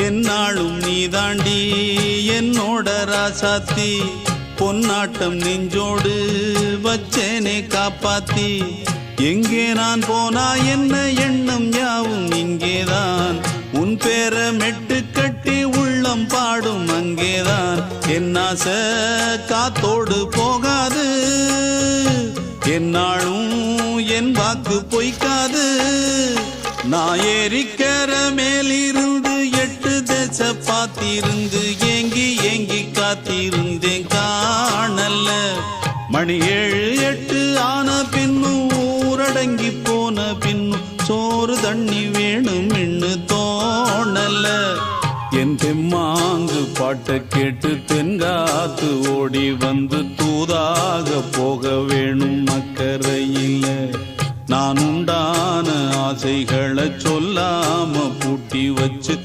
என்னாலும் நீ தாண்டி என்னோட ராசாத்தி பொன்னாட்டம் நெஞ்சோடு வச்சேனே காப்பாத்தி எங்கே நான் போனா என்ன எண்ணம் யாவும் இங்கேதான் உன் பேர மெட்டு கட்டி உள்ளம் பாடும் அங்கேதான் என் ஆசை காத்தோடு போகாது என்னாலும் என் வாக்கு பொய்க்காது நான் ஏறிக்கிற மேலிருந்து 8 தேச பார்த்திருந்து ஏங்கி ஏங்கி காத்திருந்தேன் காணல்ல மணி 7 8 ஆன பின்னும் ஊரடங்கி போன பின்னும் சோறு தண்ணி வேணும் என்று தோணல என் தெம்மாங்கு பாட்டை கேட்டு தென்காத்து ஓடி வந்து தூதாக போக வேணும் அக்கறையில் நான் உண்டான ஆசைகளை சொல்லாம பூட்டி வச்சு